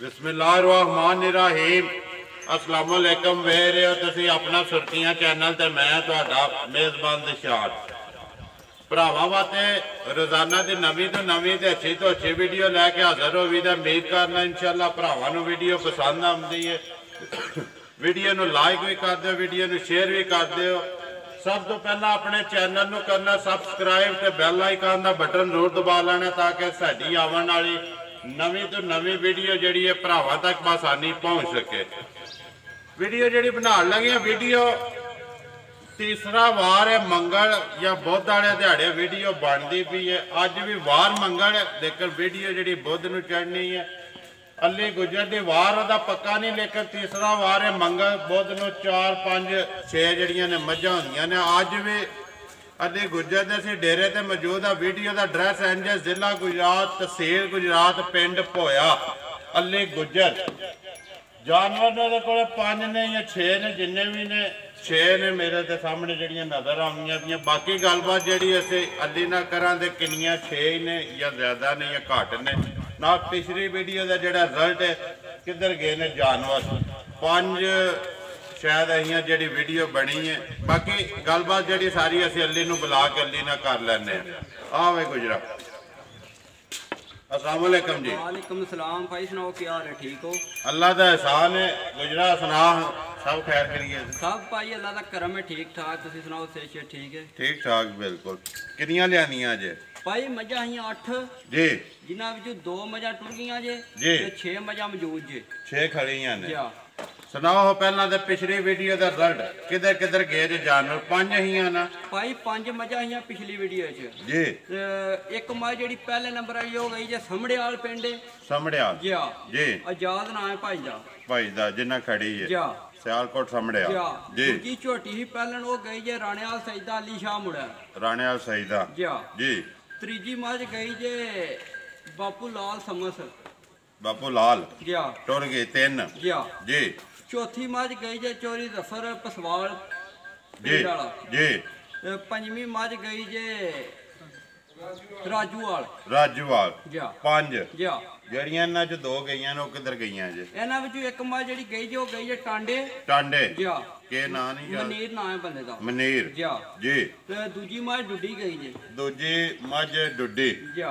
बिस्मिल्लाहिर्रहमानिर्रहीम अस्सलाम वालेकुम वेख रहे हो तुसीं अपना सुर्खियां चैनल ते मैं तुहाडा मेज़बान दिशान भरावां वास्ते रोजाना की नवीं तो नवीं ते अच्छी वीडियो लैके हाजिर हो भी उम्मीद करना इंशाअल्लाह भरावां नूं वीडियो पसंद आउंदी है। वीडियो नूं लाइक भी कर दिओ, वीडियो नूं शेयर भी कर दिओ। सब तो पहला अपने चैनल नूं करना सबसक्राइब ते बैल आइकन का बटन जरूर दबा लेना ताकि साडी आवन वाली नवीं तो नवीं वीडियो जिहड़ी है भरावां तक आसानी पहुँच सके। वीडियो जिहड़ी बनाउण लगे वीडियो तीसरा वार है मंगल या बुध वाले दिहाड़े वीडियो बनती पई है। अज भी वार मंगल है लेकिन वीडियो जिहड़ी बुध नूं चढ़नी है। अली गुजर की वार वह पक्का नहीं लेकिन तीसरा वार है मंगल बुध नूं 4 5 6 जड़ियां ने मझां होंदियां ने। अज भी अली गुजर के असीं डेरे ते मौजूद आ। वीडियो का एड्रैस इंज जिला गुजरात तहसील गुजरात पिंड भोया अली गुजर। जानवर ने को 5 ने या 6 ने जिन्ने भी ने 6 ने मेरे ते सामने जड़ियां नज़र आउंदियां पियां। बाकी गलबात जी असीं अली ना करा दे किनियां 6 ने या ज़्यादा ने या घट ने ना। पिछली वीडियो का जोड़ा रिजल्ट है किधर गए ने जानवर 5 शायद अहियां जी वीडियो बनी है। बाकी गलबात जी सारी असीं अली नूं बुला के अली ना कर लैने आ वे गुजरा। अस्सलाम वालेकुम जी। वालेकुम सलाम भाई, सुनाओ क्या हाल है? ठीक हो? अल्लाह का एहसान है। गुजरा सुना सब खैर करिए? सब भाई अल्लाह का करम है, ठीक ठाक। तुसीं सुनाओ सेहत ठीक है? ठीक ठाक बिल्कुल। कितनियां लियानियां जे? भाई मझां अहीं 8 जी, जिन्हां विचों 2 मझां टुर गईयां जे जी ते 6 मझां मौजूद जे। 6 खड़ियां ने। जी सुनाओ पहला तो पिछली वीडियो का रिजल्ट किधर किधर गए जे जानवर? 5 ही ना भाई 5 मझां अहीं पिछली वीडियो च जी। एक मझ जिहड़ी पहले नंबर आई हो गई जे समड़ियाल पिंड समड़ियाल जी जी। आजाद नाम है भाई दा। भाई दा जिन्ना खड़ी है जी सियालकोट समड़ियाल जी। दूजी झोटी ही पहलन वो गई जे राणेवाल सईदा अली शाह मुड़ा राणेवाल सईदा जी जी। त्रीजी मझ गई जे बापू लाल समस बापू लाल जी टुर गई 3 जी जी। चौथी मझ गई जे चोरी जफर पसवाल जी जी। पंजवीं मझ गई जे राजूवाल राजूवाल जी 5 जी। जड़ियां इन्हां च 2 गईयां ने किधर गईयां जे? इन्हां विचों एक मझ जिहड़ी गई जे गई जे टांडे टांडे जी। के नां नहीं याद? मनीर नाम है बंदे दा मनीर जी जी। ते दूजी मझ डुड्डी गई जे। दूजी मझ डुड्डी जी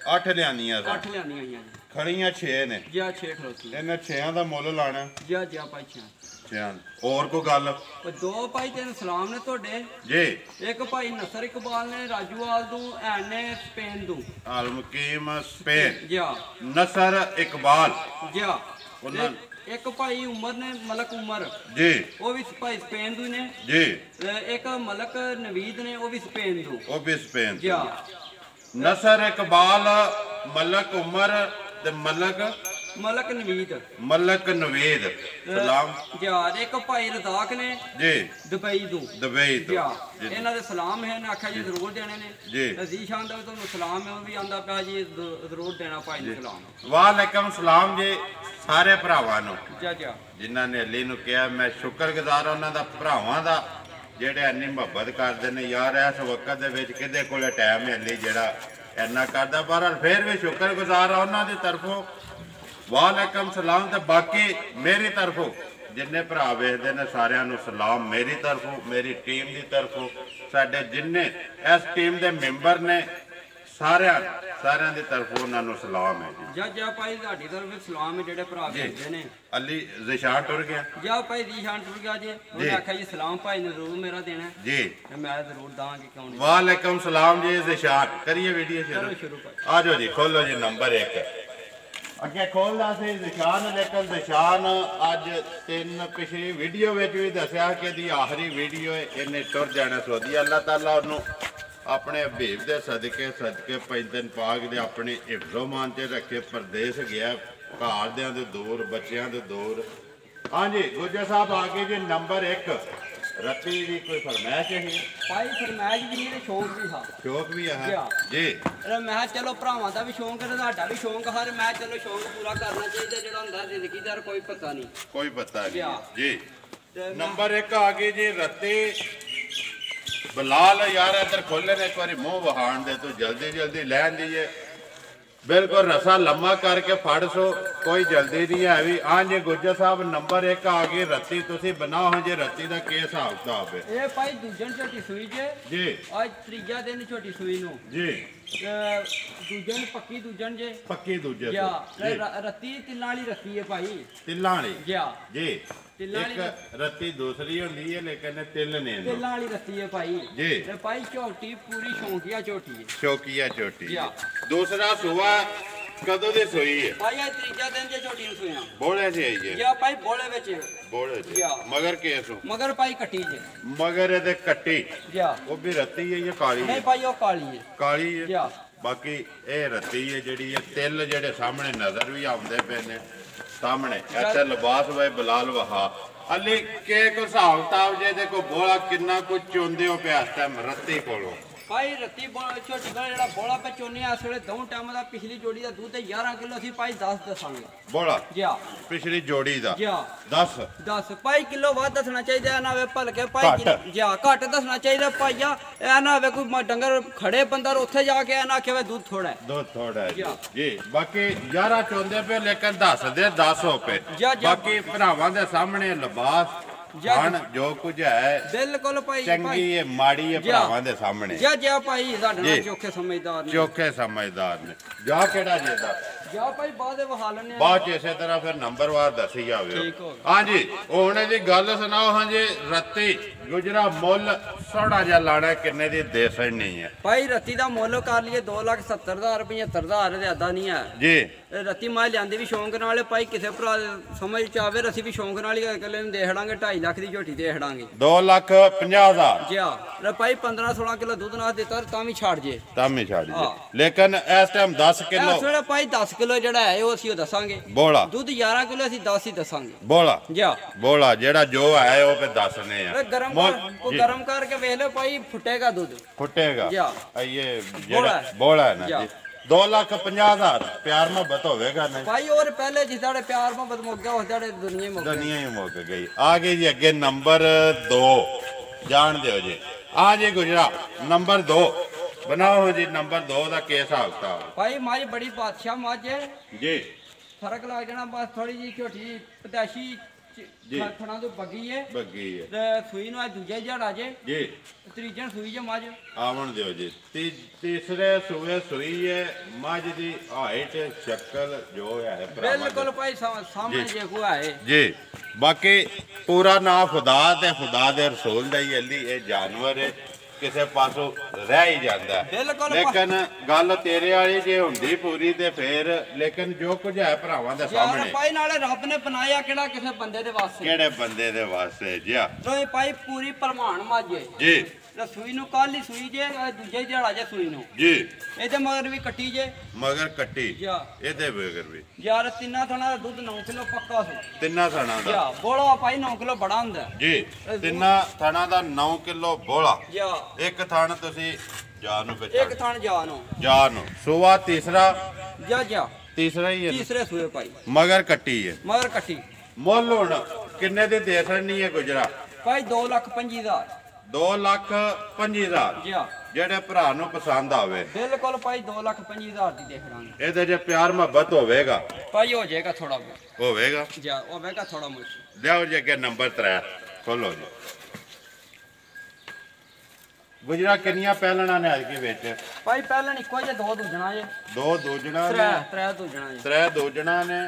8 लियानियां 8 लियानियां आईयां जी। खड़ियां 6 ने जी 6 खलोती इन्हें 6 का मुल लाना जी जी भाई 6 और कोई गल? 2 भाई तेन सलाम ने तोड़े जी। एक भाई नसर इकबाल ने राजूवाल तू ऐन ने स्पेन तू अलमकीम स्पेन जी नसर इकबाल जी। उन्हां एक भाई उमर ने मलक उमर जी वो भी भाई स्पेन तू ने जी। एक मलक नवीद ने वो भी स्पेन तू वो भी स्पेन जी। नसर इकबाल मलक उमर ते मलक नवीद मलक नवेद सलाम जी। एक भाई रजाक ने जी दुबई तू दुबई तो जी। इन्हां दे सलाम है ने आख्या जी जरूर देने ने जी। जीशान दा तुहानू सलाम है वो भी आंदा पिया जी जरूर देना भाई ने सलाम। वालेकुम सलाम जी सारे भरावां नूं जी जी जिन्हां ने अली नूं कहा। मैं शुक्रगुजार उन्हां दा भरावां दा ਜਿਹੜੇ ਇੰਨੀ ਮੁਹੱਬਤ ਕਰਦੇ ਨੇ यार। इस वक्त ਦੇ ਵਿੱਚ ਕਿਹਦੇ ਕੋਲੇ ਟਾਈਮ ਹੈ ਅਲੀ ਜਿਹੜਾ ਇੰਨਾ ਕਰਦਾ। ਬਹਰਹਾਲ ਫਿਰ ਵੀ ਸ਼ੁਕਰਗੁਜ਼ਾਰ ਆ ਉਹਨਾਂ ਦੀ ਤਰਫੋਂ। वालेकुम सलाम। तो बाकी मेरी तरफों जिन्ने भरा वेखते हैं सारिਆਂ ਨੂੰ सलाम मेरी तरफों मेरी टीम की तरफों साडे जिन्ने इस टीम के मैंबर ने सारिਆਂ की तरफों उन्होंने सलाम है जी। जा भाई साडी तरफ सलाम है जेडे भरा भेजते ने। अली जिशान टुर गया जा भाई जीशान टुर गया जी। उन्हें आख्या जी सलाम भाई ने जरूर मेरा देना जी। मैं जरूर दांगी क्यों नहीं। वालेकुम सलाम जी जिशान। करिए वीडियो शुरू आ जाओ जी। खोलो जी नंबर 1 अगे खोलना से निशान लेकिन निशान अज 3 पिछली वीडियो में भी दसिया कि दी आखिरी वीडियो है इन्हें टुर जाना सऊदी। अल्लाह ताला उन्होंने अपने हबीब के सदके सदके 5 दिन पाक दे अपने हिफ्जो मान च रखे परदेस गया घर दे दूर बच्चों के दूर। हाँ जी गुजर साहब आ गए जी। नंबर 1 रत्ती भी कोई फरमाइश है भाई? फरमाइश भी नहीं शौक भी था। शौक भी है जी। मैं चलो भरावां दा भी शौक है साडा भी शौक हर मैं चलो शौक पूरा करना चाहिए जेड़ा हुंदा जिंदगी दा कोई पता नहीं कोई पता नहीं जी। नंबर 1 आ गई जी रत्ती बलाल यार इधर खोले ने एक बार मुंह वहाण दे तो जल्दी जल्दी लैन दीजिए। बिल्कुल रसा लम्मा करके फड़ सो कोई जल्दी नहीं है भी। हाँ जी गुज्जर साहब नंबर 1 आ गई रत्ती, तुसी बनाओ जे रत्ती का की हिसाब किताब है? ये भाई दूजन छोटी सूई जे जी आज त्रीजा दिन छोटी सूई नु जी दूजन पक्की दूजन जे पक्की दूजे या जी रत्ती तिल्ला वाली रत्ती है भाई तिल्ला वाली या जी। तिल्ला एक रत्ती दूसरी होती है लेकिन तिल ने तिल्ला वाली रत्ती है भाई जी। ते भाई झोटी पूरी शौकिया झोटी है शौकिया चोटी। या। दूसरा सुबह कदों दी सोई है? भाई आज त्रीजा दिन जे छोटी नु सोया बोले से आई है या भाई बोले विच बोले से या। मगर केसो मगर भाई कटी जे मगर ये कट्टी या वो भी रत्ती है या काली नहीं है? भाई वो काली है काली है। या बाकी ये रत्ती है जी तिल जेडे सामने नजर भी आते पे ने सामने ऐसा लिबास वे बलाल वहा अली के को हिसाब किताब जे देखो बोला किन्ना कुछ चुंदे हो पे इस टाइम रत्ती कोलो भाई रत्ती छोटी गल जेड़ा बोला पे चोने इस वेले दो टाइम दा पिछली जोड़ी दा दूध 11 किलो सी भाई 10 दसांगे बोला या पिछली जोड़ी दा या 10 भाई किलो वाद दसना चाहिए ना वे भलके भाई घट। या घट दसना चाहिए भाईया ए ना वे कोई डंगर खड़े बंदा उत्थे जाके ए ना आखे वे दूध थोड़ा है दो थोड़ा है या। जी बाकी 11 चुंदे पे लेकिन दस दे 10 हो पे या। बाकी भरावां दे सामने लिबास या। खान जो कुछ है बिल्कुल भाई चंगी है माड़ी है या। भरावां दे सामने जा भाई साडे जी। नाल चोखे समझदार ने चोखे समझदार ने जा केड़ा जेदा जा भाई बाद वहा लने बाद च इसे तरह फिर नंबरवार दसी जावे। ठीक हो गया। हाँ जी हुण दी गल सुनाओ। हाँ जी रत्ती गुजरा मुल थोड़ा जा लाना किन्ने दी देसन नहीं है? भाई रत्ती दा मुੱਲ कर लिए 2,70,000 75,000 दे अदा नहीं है जी रत्ती मां लियांदी भी शौक नाल भाई किसे भरा समझ च आवे रसी भी शौक नाल ही अगले ਨੂੰ ਦੇਖ ਦਾਂਗੇ 2.5 ਲੱਖ ਦੀ ਝੋਟੀ ਦੇਖ ਦਾਂਗੇ 2,50,000 ਜੀ ਆ ਭਾਈ 15-16 ਕਿਲੋ ਦੁੱਧ ਨਾਲ ਦਿੱਤਾ ਤਾਂ ਵੀ ਛੱਡ ਜੇ तामी छाड़ हाँ। जी लेकिन इस टाइम 10 किलो ਇਸ ਵੇਲੇ ਭਾਈ 10 ਕਿਲੋ ਜਿਹੜਾ ਹੈ ਉਹ ਅਸੀਂ ਉਹ ਦੱਸਾਂਗੇ बोला ਦੁੱਧ 11 किलो ਅਸੀਂ 10 ਹੀ ਦੱਸਾਂਗੇ बोला ਜੀ ਆ बोला जेड़ा जो है वो पे दसने अरे गरम जी, गरम करके वेख लो भाई फुटेगा दूध फुटेगा या। ये बोला जेड़ा है। बोला है ना या। जी 2,50,000 प्यार मोहब्बत होवेगा नहीं? भाई और पहले जिस दाड़े प्यार मोहब्बत मुक गया उस दाड़े दुनिया ही मुक गई दुनिया ही मुक गई। आगे जी अगे नंबर 2 जान दो जी। हाँ जी गुजरा नंबर 2 बनाओ जी नंबर 2 का क्या हिसाब किताब? भाई माई बड़ी बादशाह मज है जी फर्क लग जाना बस थोड़ी जी झोटी पताशी जी। थना तो बगी है बग्गी है ते सूई नु आज दूजे जड़ आ जे जी त्रीजन सूई जे मज आवन दो जी। तीसरे सुबह सुई है मझ दी हाइट शक्ल जो है भरावां दी। बिल्कुल भाई सामने जी। जे को है जी बाकी पूरा ना खुदा ते खुदा दे रसूल दा ही अली ये जानवर है किसे पासों रह ही जाता है। बिल्कुल लेकिन गल तेरे वाली जे हुंदी पूरी ते फिर लेकिन जो कुछ है भरावां दे यार सामने भाई नाले रब ने बनाया केड़ा किसे बंदे दे वास्ते केड़े बंदे दे वास्ते जी तो भाई पूरी परमान मज है जी सूई नु कल ही सूई जे दूजे जड़ा जे सूई नु जी ਇਹਦੇ ਮਗਰ ਵੀ ਕੱਟੀ ਜੇ मगर कट्टी या ਇਹਦੇ ਬਗਰ ਵੀ ਯਾਰ ਤਿੰਨਾਂ ਥਣਾ ਦਾ ਦੁੱਧ 9 ਕਿਲੋ ਪੱਕਾ ਸੀ ਤਿੰਨਾਂ ਥਣਾ ਯਾ ਦਾ ਬੋਲਾ ਭਾਈ 9 ਕਿਲੋ ਬੜਾ ਹੁੰਦਾ ਜੀ ਤਿੰਨਾਂ ਥਣਾ ਦਾ 9 ਕਿਲੋ ਬੋਲਾ ਯਾ ਇੱਕ ਥਣ ਤੁਸੀਂ ਜਾਨ ਨੂੰ ਇੱਕ ਬਚਾ ਥਣ ਜਾ ਨੂੰ ਜਾਨ ਨੂੰ ਸੁਆ ਤੀਸਰਾ ਜਾ ਤੀਸਰਾ ਹੀ ਹੈ ਨਾ? ਤੀਸਰੇ ਸੂਏ ਭਾਈ ਮਗਰ ਕੱਟੀ ਹੈ ਮਗਰ ਕੱਟੀ ਮੁੱਲ ਹੁਣ ਕਿੰਨੇ ਦੀ ਦੇ ਸਕਣੀ ਹੈ ਗੁਜਰਾ? ਭਾਈ 2,25,000 2,25,000 ਜੀ ਆ ਜਿਹੜੇ ਭਰਾ ਨੂੰ ਪਸੰਦ ਆਵੇ ਬਿਲਕੁਲ ਭਾਈ 2,25,000 ਦੀ ਦੇਖ ਲਾਂਗੇ ਇਹਦੇ ਜੇ ਪਿਆਰ ਮੁਹੱਬਤ ਹੋਵੇਗਾ ਭਾਈ ਹੋ ਜਾਏਗਾ ਥੋੜਾ ਬਹੁਤ ਹੋਵੇਗਾ ਜਾ ਹੋਵੇਗਾ ਥੋੜਾ ਮੁੱਛ ਲਿਆਓ ਜੀ ਅੱਗੇ ਨੰਬਰ 3 ਖੋਲੋ ਜੀ। ਗੁਜਰਾ ਕਿੰਨੀਆਂ ਪਹਿਲਣਾ ਨੇ ਅੱਜ ਕੇ ਵਿੱਚ? ਭਾਈ ਪਹਿਲਾਂ ਇੱਕੋ ਜਿਹਾ ਦੋ ਦੂਜਣਾ ਜੇ ਦੋ ਦੋਜਣਾ ਨੇ ਤਰੇ ਦੂਜਣਾ ਜੇ ਤਰੇ ਦੋਜਣਾ ਨੇ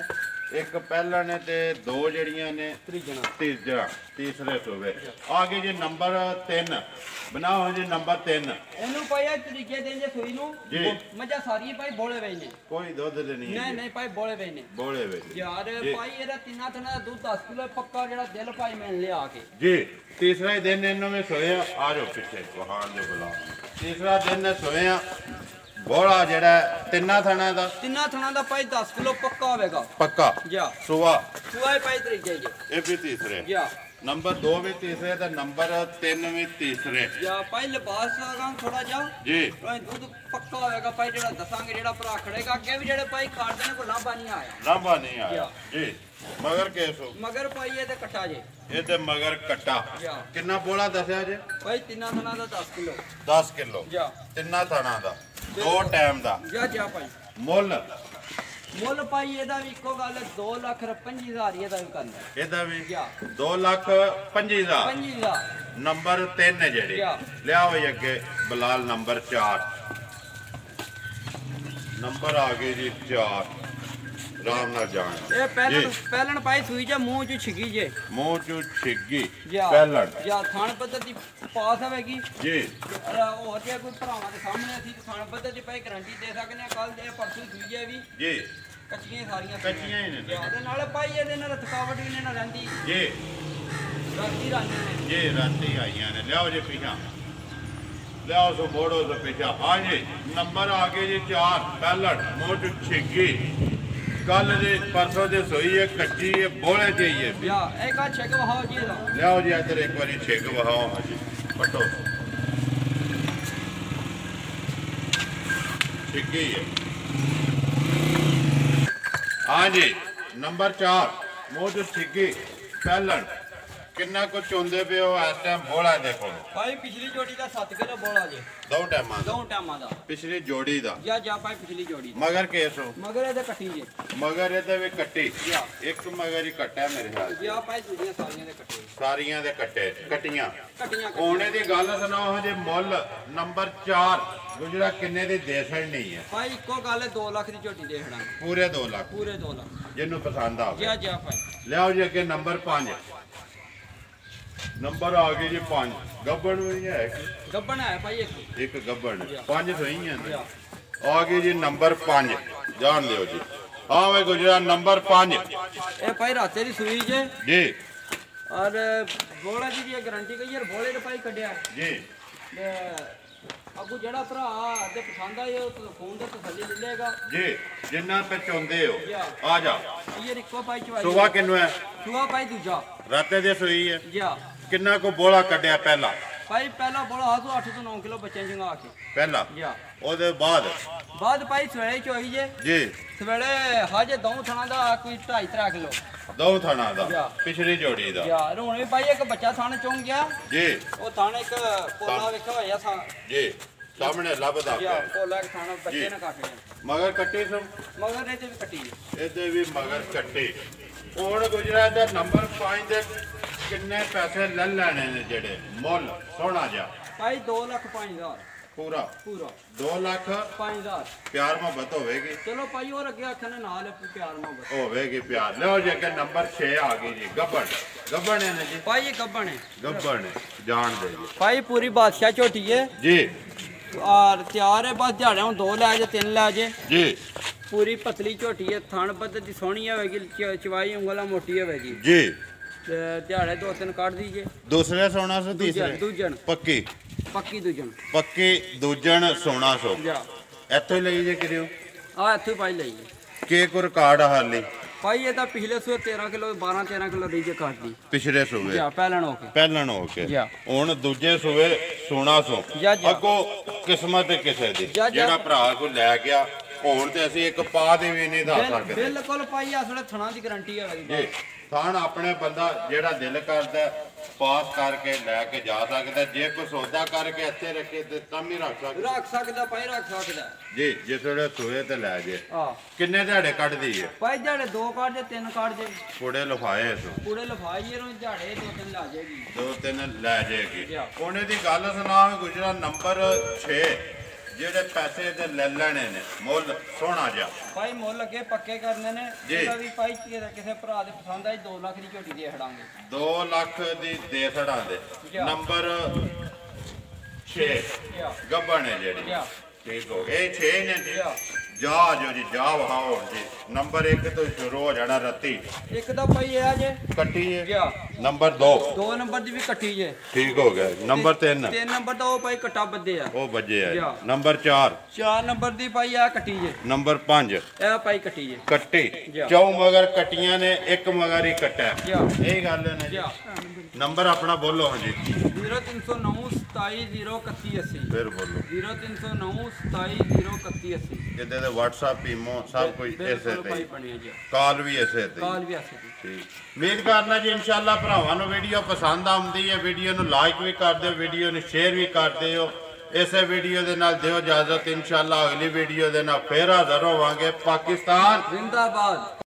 ਇੱਕ ਪਹਿਲਾਂ ਨੇ ਤੇ ਦੋ ਜਿਹੜੀਆਂ ਨੇ ਤੀਜਣਾ ਤੀਜਾ ਤੀਸਰੇ ਸੂਬੇ। ਆਗੇ ਜੀ ਨੰਬਰ 3 ਬਣਾਓ ਜੀ ਨੰਬਰ 3 ਇਹਨੂੰ ਭਾਈ ਇਹ ਤਰੀਕੇ ਦੇ ਜੇ ਸੂਈ ਨੂੰ ਜੀ। ਮੱਝਾਂ ਸਾਰੀਆਂ ਭਾਈ ਬੋਲੇ ਵੇ ਨੇ ਕੋਈ ਦੁੱਧ ਦੇ ਨਹੀਂ ਨਹੀਂ ਨਹੀਂ ਭਾਈ ਬੋਲੇ ਵੇ ਨੇ ਬੋਲੇ ਵੇ ਯਾਰ ਜੀ। ਭਾਈ ਇਹਦਾ ਤਿੰਨਾਂ ਥਣਾ ਦਾ ਦੁੱਧ 10 ਕਿਲੋ ਪੱਕਾ ਜਿਹੜਾ ਦਿਲ ਭਾਈ ਮਿਲ ਲਿਆ ਕੇ ਜੀ ਤੀਸਰਾ ਹੀ ਦਿਨ ਇਹਨਾਂ ਵਿੱਚ ਸੋਇਆ ਆ ਜਾਓ ਪਿੱਛੇ ਵਹਾਨ ਦੇ ਬੁਲਾ ਤੀਸਰਾ ਦਿਨ ਨੇ ਸੋਇਆ ਬੋਲਾ ਜਿਹੜਾ ਤਿੰਨਾਂ ਥਣਾ ਦਾ ਤਿੰਨਾਂ ਥਣਾ ਦਾ ਭਾਈ 10 ਕਿਲੋ ਪੱਕਾ ਹੋਵੇਗਾ ਪੱਕਾ ਜਾ ਸੁਆ ਸੁਆਈ ਭਾਈ ਤਰੀਕੇ ਜੇ ਇਹ ਵੀ ਤੀਸਰੇ ਜਾ ਨੰਬਰ 2 ਵੀ ਤੀਸਰੇ ਤੇ ਨੰਬਰ 3 ਵੀ ਤੀਸਰੇ ਜਾ ਭਾਈ ਲਿਬਾਸ ਆਗਾ ਥੋੜਾ ਜਾ ਜੀ ਭਾਈ ਦੁੱਧ ਪੱਕਾ ਹੋਵੇਗਾ ਭਾਈ ਜਿਹੜਾ ਦੱਸਾਂਗੇ ਜਿਹੜਾ ਭਰਾ ਖੜੇਗਾ ਅੱਗੇ ਵੀ ਜਿਹੜੇ ਭਾਈ ਖਾੜਦੇ ਨੇ ਕੋਈ ਲਾਂਭਾ ਨਹੀਂ ਆਇਆ ਲਾਂਭਾ ਨਹੀਂ ਆਇਆ ਜੀ ਮਗਰ ਕੇਸੋ ਮਗਰ ਭਾਈ ਇਹ ਤੇ ਕੱਟਾ ਜੇ ਇਹ ਤੇ ਮਗਰ ਕੱਟਾ ਜਾ ਕਿੰਨਾ ਬੋਲਾ ਦੱਸਿਆ ਜੇ? ਭਾਈ ਤਿੰਨਾਂ ਥਣਾ ਦਾ 10 ਕਿਲੋ 10 ਕਿਲੋ ਜਾ ਤਿੰਨਾਂ ਥਾਣਾ ਦਾ ਦੋ ਟਾਈਮ ਦਾ ਜਾ ਜਾ ਭਾਈ ਮੁੱਲ ਮੁੱਲ ਭਾਈ ਇਹਦਾ ਵੀ ਇੱਕੋ ਗੱਲ 2,25,000 ਇਹਦਾ ਵੀ ਕਰਨਾ ਇਹਦਾ ਵੀ ਜਾ 2,25,000 25,000 ਨੰਬਰ 3 ਹੈ ਜਿਹੜੇ ਜਾ। ਲਿਆਓ ਜੀ ਅੱਗੇ ਬਲਾਲ ਨੰਬਰ 4 ਨੰਬਰ ਆ ਗਏ ਜੀ 4 ਰਾਮ ਨਾਲ ਜਾਣ ਇਹ ਪਹਿਲਣ ਪਾਈ ਸੂਈ ਜੇ ਮੂੰਹ ਚ ਛਿੱਗੀ ਜੇ ਮੂੰਹ ਚ ਛਿੱਗੀ ਜਾ ਪਹਿਲਣ ਜਾ ਥਾਣ ਪੱਧਰ ਦੀ ਪਾਸ ਹੋਵੇਗੀ ਜੀ ਹੋਰ ਜੇ ਕੋਈ ਭਰਾਵਾਂ ਦੇ ਸਾਹਮਣੇ ਅਸੀਂ ਥਾਣ ਪੱਧਰ ਦੀ ਭਾਈ ਗਾਰੰਟੀ ਦੇ ਸਕਦੇ ਆ ਕੱਲ ਦੇ ਪਰਸੋਂ ਸੂਈ ਜੇ ਵੀ ਜੀ ਕੱਚੀਆਂ ਸਾਰੀਆਂ ਕੱਚੀਆਂ ਹੀ ਨੇ ਜਾ ਦੇ ਨਾਲ ਭਾਈ ਇਹਦੇ ਨਾਲ ਥਕਾਵਟ ਵੀ ਨਹੀਂ ਨਾ ਰਹਿੰਦੀ ਜੀ ਰਾਤੀ ਰਾਣੀਆਂ ਨੇ ਜੀ ਰਾਤੀ ਆਈਆਂ ਨੇ ਲਿਆਓ ਜੀ ਪਿਛਾ ਲਿਆਓ ਸੋ ਮੋੜੋ ਸੋ ਪਿਛਾ ਹਾਂ ਜੀ ਨੰਬਰ ਆ ਗਏ ਜੀ 4 ਪਹਿਲਣ ਮੂੰਹ ਚ ਛਿੱਗੀ ਕੱਲ ਦੇ ਪਰਸੋਂ ਦੇ ਸੋਈ ਹੈ ਕੱਚੀ ਹੈ ਬੋਲੇ ਚਾਹੀਏ ਜਾ ਇੱਕ ਆ ਛੇਕ ਵਹਾਓ ਜੀ ਇਹਦਾ ਲਿਆਓ ਜੀ ਇੱਧਰ ਇੱਕ ਵਾਰੀ ਛਿੱਗ ਵਹਾਓ ਹਾਂਜੀ ਪਟੋ ਛਿੱਗੀ ਹੈ ਹਾਂਜੀ ਨੰਬਰ 4 ਮੂੰਹ ਚ ਛਿੱਗੀ ਪਹਿਲਣ ਕਿੰਨਾ ਕੁ ਚੁੰਦੇ ਪਿਓ ਇਸ ਟਾਈਮ ਬੋਲਾ ਦੇਖੋ ਭਾਈ ਪਿਛਲੀ ਜੋੜੀ ਦਾ 7 ਕਿਲੋ ਬੋਲਾ ਜੇ ਦੋ ਟਾਈਮਾਂ ਦਾ ਦੋ ਟਾਈਮਾਂ ਦਾ ਪਿਛਲੀ ਜੋੜੀ ਦਾ ਜਾ ਭਾਈ ਪਿਛਲੀ ਜੋੜੀ ਮਗਰ ਕੇਸੋ ਮਗਰ ਇਹਦੇ ਕੱਟੀ ਜੇ ਮਗਰ ਇਹਦੇ ਵੀ ਕੱਟੀ ਜਾ ਇੱਕ ਮਗਰ ਹੀ ਕੱਟਿਆ ਮੇਰੇ ਖਿਆਲ ਜਾ ਭਾਈ ਦੂਜੀਆਂ ਸਾਰੀਆਂ ਦੇ ਕੱਟੇ ਸਾਰੀਆਂ ਦੇ ਕੱਟੇ ਕੱਟੀਆਂ ਕੱਟੀਆਂ ਉਹਨੇ ਦੀ ਗੱਲ ਸੁਣਾਓ ਹਜੇ ਮੁੱਲ ਨੰਬਰ 4 ਗੁਜਰਾ ਕਿੰਨੇ ਦੀ ਦੇ ਨਹੀਂ ਹੈ ਭਾਈ ਇੱਕੋ ਗੱਲ 2 ਲੱਖ ਦੀ ਝੋਟੀ ਦੇ ਖੜਾ ਪੂਰੇ 2 ਲੱਖ ਪੂਰੇ 2 ਲੱਖ ਜਿਹਨੂੰ ਪਸੰਦ ਆਵੇ ਜਾ ਭਾਈ ਲਿਆਓ ਜੀ ਅੱਗੇ ਨੰਬਰ 5 ਨੰਬਰ ਆ ਗਏ ਜੀ 5 ਗੱਬਣ ਵੀ ਹੈ ਗੱਬਣ ਹੈ ਭਾਈ ਇੱਕ ਗੱਬਣ ਜਾ। 5 ਸਹੀਆਂ ਨੇ ਜਾ ਆ ਗਏ ਜੀ ਨੰਬਰ 5 ਜਾਣ ਲਿਓ ਜੀ ਹਾਂ ਵੇ ਗੁਜਰਾ ਨੰਬਰ 5 ਇਹ ਭਾਈ ਰਾਤੇ ਦੀ ਸੂਈ ਜੇ ਜੀ ਔਰ ਬੋਲਾ ਦੀ ਜੀ ਗਾਰੰਟੀ ਕਹੀ ਯਾਰ ਬੋਲੇ ਦੇ ਭਾਈ ਕੱਢਿਆ ਜੀ ਤੇ ਅੱਗੂ ਜਿਹੜਾ ਭਰਾ ਦੇ ਪਸੰਦ ਆਏ ਉਹ ਫੋਨ ਤੇ ਤਸੱਲੀ ਲੈ ਲੇਗਾ ਜੀ ਜਿੰਨਾ ਤੇ ਚਾਹੁੰਦੇ ਹੋ ਆ ਜਾ ਇਹ ਇੱਕੋ ਭਾਈ ਚਵਾਈ ਸੁਬਾ ਕਿੰਨੂ ਹੈ ਸੁਆ ਭਾਈ ਦੂਜਾ ਰਾਤੇ ਦੇ ਸੋਈ ਹੈ ਜਾ ਕਿੰਨਾ ਕੋ ਬੋਲਾ ਕੱਢਿਆ ਪਹਿਲਾ ਭਾਈ ਪਹਿਲਾ ਬੋਲਾ ਹਾਸੋ 8 ਤੋਂ 9 ਕਿਲੋ ਬੱਚੇ ਜੰਗਾ ਕੇ ਪਹਿਲਾ ਜਾ ਉਹਦੇ ਬਾਅਦ ਭਾਈ ਸਵੇਲੇ ਚੋਈ ਜੇ ਜੀ ਸਵੇਲੇ ਹਾਜੇ ਦੋ ਥਣਾ ਦਾ ਕੋਈ 2.5-3 ਕਿਲੋ ਦੋ ਥਣਾ ਦਾ ਜਾ। ਪਿਛਲੀ ਜੋੜੀ ਦਾ ਯਾਰ ਹੁਣ ਵੀ ਭਾਈ ਇੱਕ ਬੱਚਾ ਥਣ ਚੋਂ ਗਿਆ ਜੀ ਉਹ ਥਣ ਇੱਕ ਪੋਲਾ ਵੇਖਿਆ ਹੋਇਆ ਥਾਂ ਜੀ ਸਾਹਮਣੇ ਲੱਭਦਾ ਯਾ ਪਿਆ ਪੋਲਾ ਇੱਕ ਥਣ ਬੱਚੇ ਜੀ। ਨੇ ਕੱਟ ਲਿਆ ਮਗਰ ਕੱਟੀ ਸੋ ਮਗਰ ਇਹਦੇ ਵੀ ਕੱਟੀ ਹੈ। ਇਹਦੇ ਵੀ ਮਗਰ ਕੱਟੀ ਹੁਣ ਗੁਜਰਾਤ ਦਾ ਨੰਬਰ 5 ਦੇ ਕਿੰਨੇ ਪੈਸੇ ਲੈ ਲੈਣੇ ਨੇ ਜਿਹੜੇ ਮੁੱਲ ਸੋਹਣਾ ਜਿਹਾ ਭਾਈ 2,05,000 ਪੂਰਾ ਪੂਰਾ 2 ਲੱਖ 5,000 ਪਿਆਰ ਮੁਹੱਬਤ ਹੋਵੇਗੀ ਚਲੋ ਭਾਈ ਹੋਰ ਅੱਗੇ ਆਖਣ ਨਾਲ ਪਿਆਰ ਮੁਹੱਬਤ ਹੋਵੇਗੀ ਪਿਆਰ ਲਿਓ ਜੀ ਅੱਗੇ ਨੰਬਰ 6 ਆ ਗਈ ਜੀ ਗੱਬਣ ਹੈ ਨਾ ਜੀ ਭਾਈ ਇਹ ਗੱਬਣ ਹੈ ਗੱਬਣ ਜਾਣ ਦੇ ਜੀ ਭਾਈ ਪੂਰੀ ਬਾਦਸ਼ਾਹ ਝੋਟੀ ਹੈ ਜੀ ਔਰ ਤਿਆਰ ਹੈ ਬਸ ਦਿਹਾੜੇ ਹੁਣ 2 ਲੈ ਜੇ 3 ਲੈ ਜੇ ਜੀ ਪੂਰੀ ਪਤਲੀ ਝੋਟੀ ਹੈ ਥਣ ਪੱਧ ਦੀ ਸੋਹਣੀ ਹੋਵੇਗੀ ਚਵਾਈ ਉਂਗਲਾਂ ਮੋਟੀ ਹੋਵੇਗੀ ਜੀ ਤੇ ਦਿਹਾੜੇ 2-3 ਕੱਢ ਦੀਜੇ ਦੂਸਰੇ ਸੋਨਾ ਸੋ ਤੀਸਰੇ ਦੂਜਣ ਪੱਕੀ ਦੂਜਣ ਦੂਜਣ ਸੋਨਾ ਸੋ ਜਾ ਇੱਥੋਂ ਹੀ ਲਈ ਜੇ ਕਰਿਓ ਆ ਇੱਥੇ ਭਾਈ ਲਈਏ ਕੇ ਕੋ ਰਿਕਾਰਡ ਹਾਲੀ ਭਾਈ ਇਹ ਤਾਂ ਪਿਛਲੇ ਸੂਏ 13 ਕਿਲੋ 12-13 ਕਿਲੋ ਦੀ ਜੇ ਕੱਢਦੀ ਪਿਛਲੇ ਸੂਵੇ ਜਾ ਪਹਿਲਣ ਹੋ ਕੇ ਪਹਿਲਣ ਹੋ ਕੇ ਜਾ। ਹੁਣ ਦੂਜੇ ਸੂਵੇ ਸੋਨਾ ਸੋ ਜਾ, ਜਾ। ਅੱਗੋਂ ਕਿਸਮਤ ਕਿਸੇ ਦੀ ਜਾ, ਜਾ। ਜਿਹੜਾ ਭਰਾ ਕੋ ਲੈ ਗਿਆ ਹੁਣ ਤੇ ਅਸੀਂ ਇੱਕ ਪਾ ਦੇ ਵੀ ਨਹੀਂ ਦੱਸ ਸਕਦੇ ਬਿਲਕੁਲ ਭਾਈ ਅਸਲੇ ਥਣਾ ਦੀ ਗਾਰੰਟੀ ਹੈ ਜੀ ਥਾਣ ਆਪਣੇ ਬੰਦਾ ਜਿਹੜਾ ਦਿਲ ਕਰਦਾ ਪਾਸ ਕਰਕੇ ਲੈ ਕੇ ਜਾ ਸਕਦਾ ਜੇ ਕੋਈ ਸੌਦਾ ਕਰਕੇ ਇੱਥੇ ਰੱਖੇ ਤੇ ਤਾਂ ਵੀ ਰੱਖ ਸਕਦਾ ਰੱਖ ਸਕਦਾ ਭਾਈ ਰੱਖ ਸਕਦਾ ਜੀ ਜੇ ਥੋੜੇ ਸੂਏ ਤੇ ਲੈ ਜੇ ਆ ਕਿੰਨੇ ਦਿਹਾੜੇ ਕੱਢਦੀ ਹੈ ਭਾਈ ਦਿਹਾੜੇ 2 ਕੱਢ ਜੇ 3 ਕੱਢ ਜੇ ਕੋੜੇ ਲਫਾਏ ਇਸ ਪੂਰੇ ਲਫਾਈ ਇਹਨੂੰ ਦਿਹਾੜੇ 2-3 ਲਾ ਜਾਏਗੀ 2-3 ਲੈ ਜਾਏਗੀ ਜਾ। ਉਹਨੇ ਦੀ ਗੱਲ ਸੁਣਾ ਗੁਜਰਾ ਨੰਬਰ 6 ਜਿਹੜੇ ਪੈਸੇ ਤੇ ਲੈ ਲੈਣੇ ਨੇ ਮੁੱਲ ਸੋਹਣਾ ਜਿਹਾ ਭਾਈ ਮੁੱਲ ਅੱਗੇ ਪੱਕੇ ਕਰਨੇ ਨੇ ਜੀ। ਇਹਦਾ ਵੀ ਭਾਈ ਕਿਸੇ ਭਰਾ ਦੇ ਪਸੰਦ ਆਈ 2 ਲੱਖ ਦੀ ਝੋਟੀ ਦੇ ਖੜਾਂਗੇ 2 ਲੱਖ ਦੀ ਦੇ ਛੜਾਂ ਦੇ ਜਾ। ਨੰਬਰ 6 ਜਾ ਗੱਬਣ ਹੈ ਜਿਹੜੀ ਜਾ ਠੀਕ ਹੋ ਗਏ 6 ਨੇ ਜੀ ਜਾ ਜਾ ਜੋ ਜੀ ਜਾ ਵਹਾਓ ਜੀ ਨੰਬਰ 1 ਤੋਂ ਸ਼ੁਰੂ ਹੋ ਜਾਣਾ ਰੱਤੀ ਇੱਕ ਤਾਂ ਭਾਈ ਇਹ ਆ ਜੇ ਕੱਟੀ ਹੈ ਜਾ ਨੰਬਰ 2 2 ਨੰਬਰ ਦੀ ਵੀ ਕੱਟੀ ਜੇ ਠੀਕ ਹੋ ਗਿਆ ਨੰਬਰ 3 3 ਨੰਬਰ ਦਾ ਉਹ ਭਾਈ ਕੱਟਾ ਬੱਦੇ ਆ ਉਹ ਵੱਜੇ ਆ ਜਾ। ਨੰਬਰ 4 4 ਨੰਬਰ ਦੀ ਭਾਈ ਆ ਕੱਟੀ ਜੇ ਨੰਬਰ 5 ਇਹ ਭਾਈ ਕੱਟੀ ਜੇ ਕੱਟੀ ਜਾ। ਚੌ ਮਗਰ ਕੱਟੀਆਂ ਨੇ ਇੱਕ ਮਗਰ ਹੀ ਕੱਟਿਆ ਜਾ। ਇਹ ਗੱਲ ਹੈ ਨਾ ਜੀ ਜਾ ਨੰਬਰ ਆਪਣਾ ਬੋਲੋ ਹਾਂਜੀ 0309 270180 ਫਿਰ ਬੋਲੋ 0309 270180 ਕਿਤੇ ਦੇ WhatsApp ਈਮੋ ਸਭ ਕੁਝ ਇਸੇ ਬਿਲਕੁਲ ਤੇ ਭਾਈ ਹੀ। ਬਣਿਆ ਜੀ ਕਾਲ ਵੀ ਇਸੇ ਤੇ ਹੀ। ਕਾਲ ਵੀ ਆਸੇ ਦੀ ਠੀਕ ਉਮੀਦ ਕਰਨਾ ਜੀ ਇਨਸ਼ਾਅੱਲਾ ਭਰਾਵਾਂ ਨੂੰ ਵੀਡੀਓ ਪਸੰਦ ਆਉਂਦੀ ਹੈ ਵੀਡੀਓ ਨੂੰ ਲਾਈਕ ਵੀ ਕਰ ਦਿਓ ਵੀਡੀਓ ਨੂੰ ਸ਼ੇਅਰ ਵੀ ਕਰ ਦਿਓ ਇਸੇ ਵੀਡੀਓ ਦੇ ਨਾਲ ਦਿਓ ਇਜਾਜ਼ਤ। ਇਨਸ਼ਾਅੱਲਾ ਅਗਲੀ ਵੀਡੀਓ ਦੇ ਨਾਲ ਫੇਰ ਹਾਜ਼ਰ ਹੋਵਾਂਗੇ। ਪਾਕਿਸਤਾਨ ਜ਼ਿੰਦਾਬਾਦ।